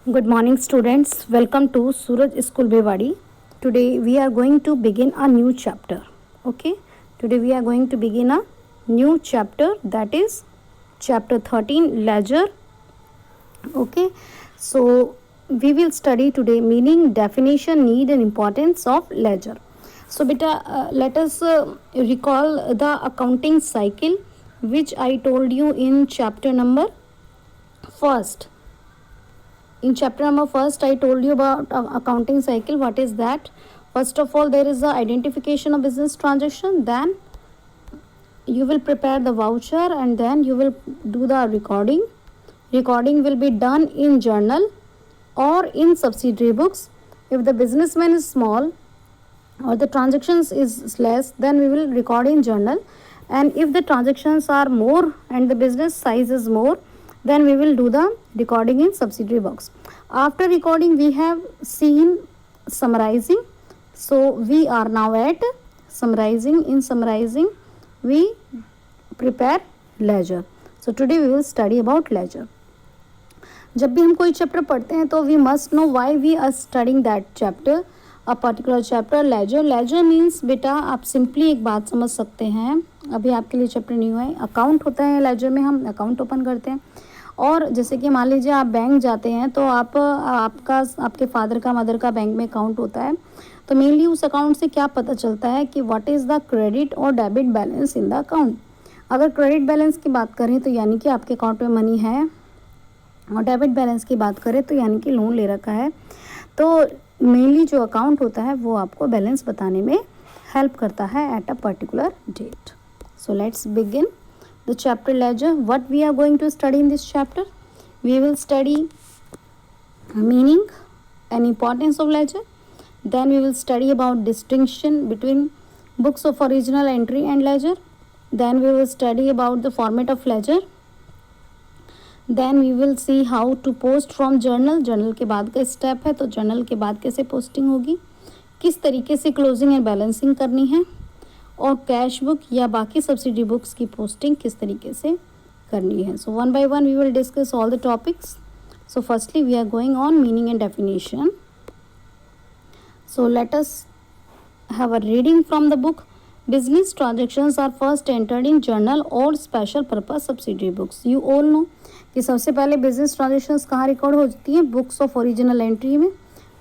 Good morning, students. Welcome to Suraj School Bewadi. Today we are going to begin a new chapter. Okay, today we are going to begin a new chapter, that is chapter 13, Ledger. Okay, so we will study today meaning, definition, need, and importance of ledger. So, beta, let us recall the accounting cycle which I told you in chapter number first. In chapter number first, I told you about accounting cycle. What is that? First of all, there is the identification of business transaction. Then you will prepare the voucher, and then you will do the recording. Recording will be done in journal or in subsidiary books. If the businessman is small or the transactions is less, then we will record in journal. And if the transactions are more and the business size is more, then we will do the recording in subsidiary box. After recording, we have seen summarizing. So we are now at summarizing. In summarizing, we prepare ledger. So today we will study about ledger. जब भी हम कोई chapter पढ़ते हैं तो we must know why we are studying that chapter, a particular chapter. Ledger, ledger means बेटा आप simply एक बात समझ सकते हैं, अभी आपके लिए चैप्टर नहीं हुआ है. अकाउंट होता है लेजर में, हम अकाउंट ओपन करते हैं. और जैसे कि मान लीजिए आप बैंक जाते हैं तो आपके फादर का मदर का बैंक में अकाउंट होता है. तो मेनली उस अकाउंट से क्या पता चलता है कि व्हाट इज़ द क्रेडिट और debit balance in the account. अगर क्रेडिट बैलेंस की बात करें तो यानी कि आपके अकाउंट में मनी है, और डेबिट बैलेंस की बात करें तो यानी कि लोन ले रखा है. तो मेनली जो अकाउंट होता है वो आपको बैलेंस बताने में हेल्प करता है at a particular date. So let's begin the chapter ledger. What we are going to study in this chapter? We will study meaning and importance of ledger. Then we will study about distinction between books of original entry and ledger. Then we will study about the format of ledger. Then we will see how to post from journal. Journal के बाद का step है, तो journal के बाद कैसे posting होगी, किस तरीके से क्लोजिंग एंड बैलेंसिंग करनी है, और कैश बुक या बाकी सब्सिडी बुक्स की पोस्टिंग किस तरीके से करनी है. So one by one we will discuss all the topics. So firstly we are going on meaning and definition. So let us have a reading from the book. Business transactions are first entered in journal or special purpose subsidiary books. You all know कि सबसे पहले business transactions कहाँ record होती हैं? Books of original entry में.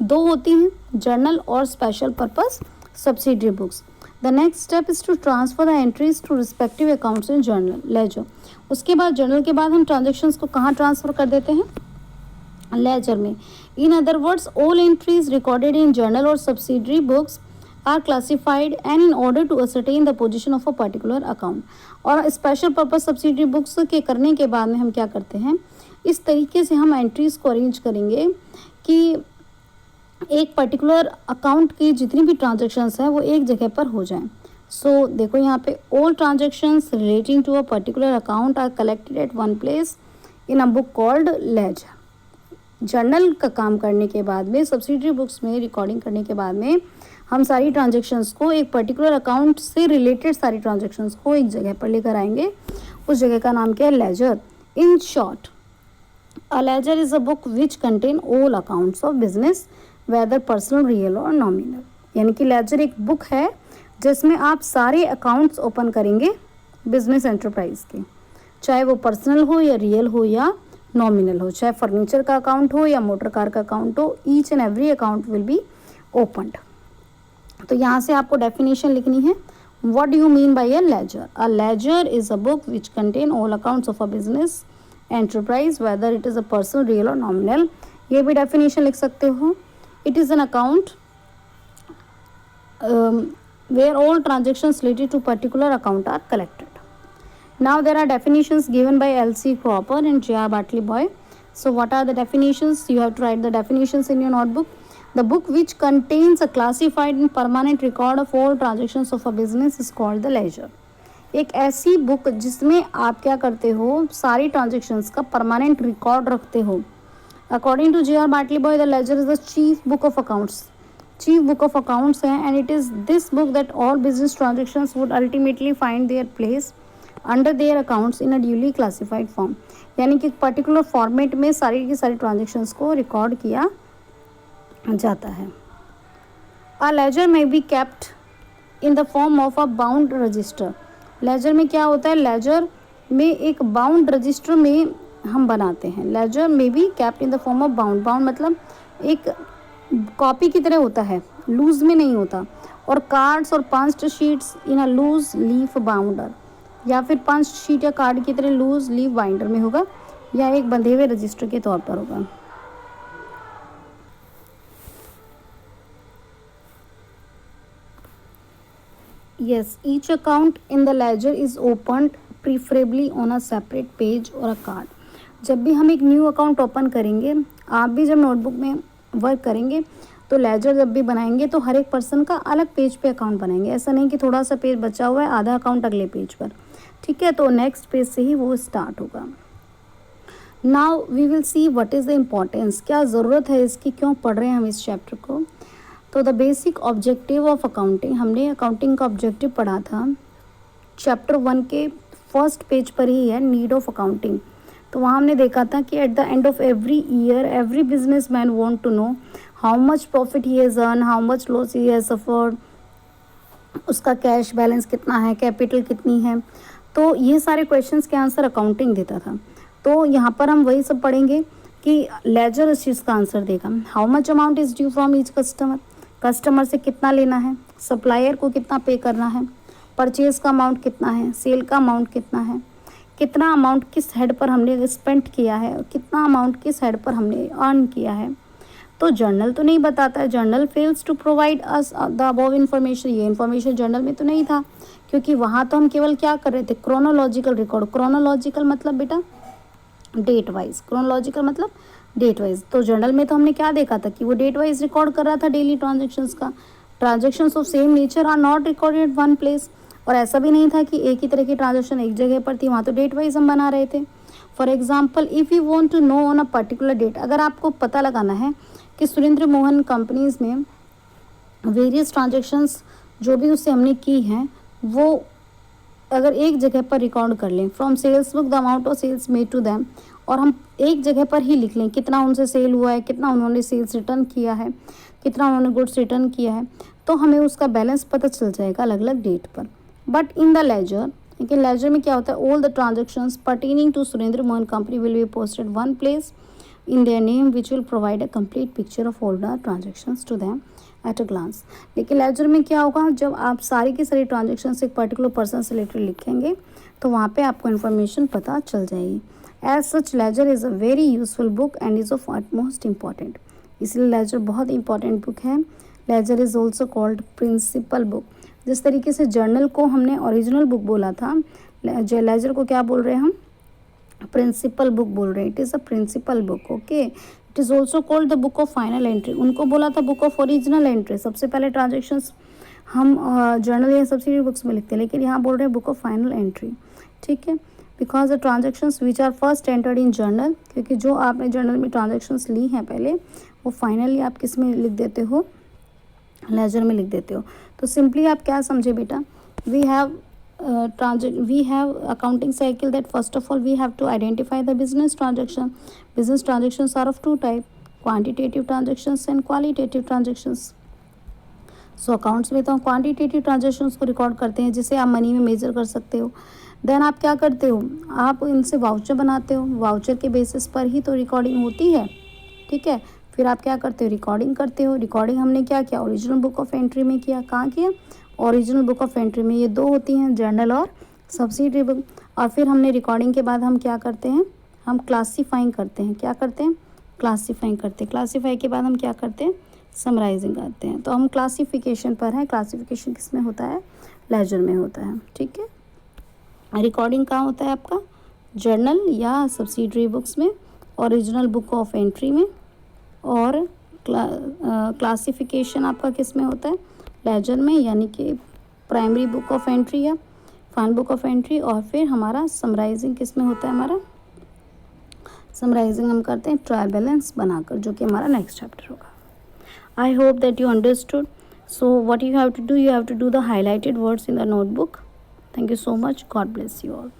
दो होती हैं, जर्नल और special purpose subsidiary books. The next step is to transfer the entries to respective accounts in journal ledger. उसके बाद जर्नल के बाद हम ट्रांजेक्शन्स को कहाँ ट्रांसफर कर देते हैं? लेजर में. In other words, all entries recorded in journal और subsidiary books are classified and in order to ascertain the position of a particular account. और स्पेशल पर्पस सब्सिडियरी बुक्स के करने के बाद में हम क्या करते हैं, इस तरीके से हम एंट्रीज को अरेंज करेंगे कि एक पर्टिकुलर अकाउंट की जितनी भी ट्रांजेक्शन्स हैं वो एक जगह पर हो जाएं. सो देखो यहाँ पे all transactions relating to a particular account are collected at one place in a book called ledger. Journal का काम करने के बाद में, सब्सिडियरी बुक्स में रिकॉर्डिंग करने के बाद में, हम सारी ट्रांजेक्शन्स को, एक पर्टिकुलर अकाउंट से रिलेटेड सारी ट्रांजेक्शन्स को एक जगह पर लेकर आएंगे. उस जगह का नाम क्या है? Ledger. In short, a ledger is a book which contain all accounts of business whether personal, real और नॉमिनल. यानी कि लेजर एक बुक है जिसमें आप सारे अकाउंट्स ओपन करेंगे बिजनेस एंटरप्राइज के, चाहे वो पर्सनल हो या रियल हो या नॉमिनल हो, चाहे फर्नीचर का अकाउंट हो या मोटर कार का अकाउंट हो. Each and every account will be opened. तो यहाँ से आपको डेफिनेशन लिखनी है. What do you mean by a ledger? A ledger is a book which contain all accounts of a business enterprise whether it is a personal, real और nominal. ये भी definition लिख सकते हो. It is an account where all transactions related to particular account are collected. Now there are definitions given by L.C. Cropper and J.R. Bartley Boy. So what are the definitions? You have to write the definitions in your notebook. The book which contains a classified and permanent record of all transactions of a business is called the ledger. एक ऐसी book जिसमें आप क्या करते हो, सारी transactions का permanent record रखते हो. According to J.R. Bartley Boy, the ledger is the chief book of accounts. Chief book of accounts है, and it is this book that all business transactions would ultimately find their place under their accounts in a duly classified form. यानी कि particular format में सारी की सारी transactions को record किया जाता है। अ लेजर में be kept in the form of a bound register. Ledger में क्या होता है, लेजर में एक बाउंड रजिस्टर में हम बनाते हैं। लेजर में be kept in the form of bound, bound मतलब एक कॉपी की तरह होता है, लूज में नहीं होता। और कार्ड्स और 5 शीट्स इन अ लूज लीफ बाउंडर, या फिर 5 शीट या कार्ड की तरह लूज लीफ बाइंडर में होगा, या एक बंधे हुए रजिस्टर के तौर पर होगा। Yes, each account in the ledger is opened preferably on a separate page or a card. जब भी हम एक न्यू अकाउंट ओपन करेंगे, आप भी जब नोटबुक में वर्क करेंगे तो लेजर जब भी बनाएंगे तो हर एक पर्सन का अलग पेज पे अकाउंट बनाएंगे। ऐसा नहीं कि थोड़ा सा पेज बचा हुआ है, आधा अकाउंट अगले पेज पर, ठीक है। तो नेक्स्ट पेज से ही वो स्टार्ट होगा। Now we will see what is the importance, क्या ज़रूरत है इसकी, क्यों पढ़ रहे हैं हम इस चैप्टर को। तो the basic objective of accounting, हमने अकाउंटिंग का ऑब्जेक्टिव पढ़ा था चैप्टर 1 के फर्स्ट पेज पर ही है, नीड ऑफ अकाउंटिंग। तो वहाँ हमने देखा था कि at the end of every year every business man want to know how much profit he has earn, how much loss he has suffered, उसका कैश बैलेंस कितना है, कैपिटल कितनी है। तो ये सारे क्वेश्चंस के आंसर अकाउंटिंग देता था। तो यहाँ पर हम वही सब पढ़ेंगे कि लेजर इस चीज़ का आंसर देगा। How much amount is due from each customer, customer से कितना लेना है, सप्लायर को कितना पे करना है, परचेज का अमाउंट कितना है, सेल का अमाउंट कितना है, कितना अमाउंट किस हेड पर हमने स्पेंड किया है, और कितना अमाउंट किस हेड पर हमने अर्न किया है। तो जर्नल तो नहीं बताता है, journal fails to provide us the above information, ये इन्फॉर्मेशन जर्नल में तो नहीं था, क्योंकि वहाँ तो हम केवल क्या कर रहे थे, क्रोनोलॉजिकल रिकॉर्ड। क्रोनोलॉजिकल मतलब बेटा डेट वाइज, क्रोनोलॉजिकल मतलब डेट वाइज। तो जर्नल में तो हमने क्या देखा था कि वो डेट वाइज रिकॉर्ड कर रहा था डेली ट्रांजेक्शन्स का। Transactions of same nature are not recorded at one place, और ऐसा भी नहीं था कि एक ही तरह की ट्रांजेक्शन एक जगह पर थी, वहाँ तो डेट वाइज हम बना रहे थे। For example if you want to know on a particular date, अगर आपको पता लगाना है कि सुरेंद्र मोहन कंपनीज में वेरियस ट्रांजेक्शन्स जो भी उससे हमने की हैं वो अगर एक जगह पर रिकॉर्ड कर लें, from sales book the amount of sales made to them, और हम एक जगह पर ही लिख लें कितना उनसे सेल हुआ है, कितना उन्होंने सेल्स रिटर्न किया है, कितना उन्होंने गुड्स रिटर्न किया है, तो हमें उसका बैलेंस पता चल जाएगा अलग अलग डेट पर। बट इन द लेजर, लेकिन लेजर में क्या होता है, all the transactions pertaining to Surendra Mohan company will be posted one place in their name which will provide a complete picture of all the transactions to them at a glance। लेकिन ledger में क्या होगा, जब आप सारी की सारी ट्रांजेक्शन्स एक पर्टिकुलर पर्सन से रिलेटेड लिखेंगे तो वहाँ पे आपको इन्फॉर्मेशन पता चल जाएगी। As such ledger is a very useful book and is of most important, इसलिए लेजर बहुत इंपॉर्टेंट बुक है। Ledger is also called principal book. जिस तरीके से जर्नल को हमने ओरिजिनल बुक बोला था, लेजर को क्या बोल रहे हैं हम, प्रिंसिपल बुक बोल रहे हैं। It is a principal book, okay. It is also called the book of final entry. उनको बोला था बुक ऑफ ओरिजिनल एंट्री, सबसे पहले ट्रांजेक्शन्स हम जर्नल या सब्सिडी बुक्स में लिखते हैं, लेकिन यहाँ बोल रहे हैं बुक ऑफ फाइनल एंट्री, ठीक है। Because the transactions which are first entered in journal, क्योंकि जो आपने जर्नल में ट्रांजेक्शन्स ली हैं पहले, वो फाइनली आप किस में लिख देते हो, लेजर में लिख देते हो। तो सिंपली आप क्या समझे बेटा, we have accounting cycle that first of all we have to identify the business transaction. Business transactions are of two type, quantitative transactions and qualitative transactions. So accounts में तो हम quantitative transactions को record करते हैं, जिसे आप money में major कर सकते हो। देन आप क्या करते हो, आप इनसे वाउचर बनाते हो, वाउचर के बेसिस पर ही तो रिकॉर्डिंग होती है, ठीक है। फिर आप क्या करते हो, रिकॉर्डिंग करते हो। रिकॉर्डिंग हमने क्या किया, ओरिजिनल बुक ऑफ एंट्री में किया। कहाँ किया, ओरिजिनल बुक ऑफ एंट्री में। ये दो होती हैं, जर्नल और सब्सिडरी बुक। और फिर हमने रिकॉर्डिंग के बाद हम क्या करते हैं, हम क्लासीफाइंग करते हैं। क्या करते हैं, क्लासीफाइंग करते हैं। क्लासीफाई के बाद हम क्या करते हैं, समराइजिंग करते हैं। तो हम क्लासिफिकेशन पर हैं। क्लासिफिकेशन किस में होता है, लेजर में होता है, ठीक है। रिकॉर्डिंग कहाँ होता है आपका, जर्नल या सब्सिडरी बुक्स में, ओरिजिनल बुक ऑफ एंट्री में, और क्लासिफिकेशन आपका किस में होता है, लेजर में, यानी कि प्राइमरी बुक ऑफ एंट्री या फाइनल बुक ऑफ एंट्री। और फिर हमारा समराइजिंग किस में होता है, हमारा समराइजिंग हम करते हैं ट्रायल बैलेंस बनाकर, जो कि हमारा नेक्स्ट चैप्टर होगा। I hope that you understood. So what you have to do, you have to do the highlighted words in the notebook. Thank you so much, God bless you all.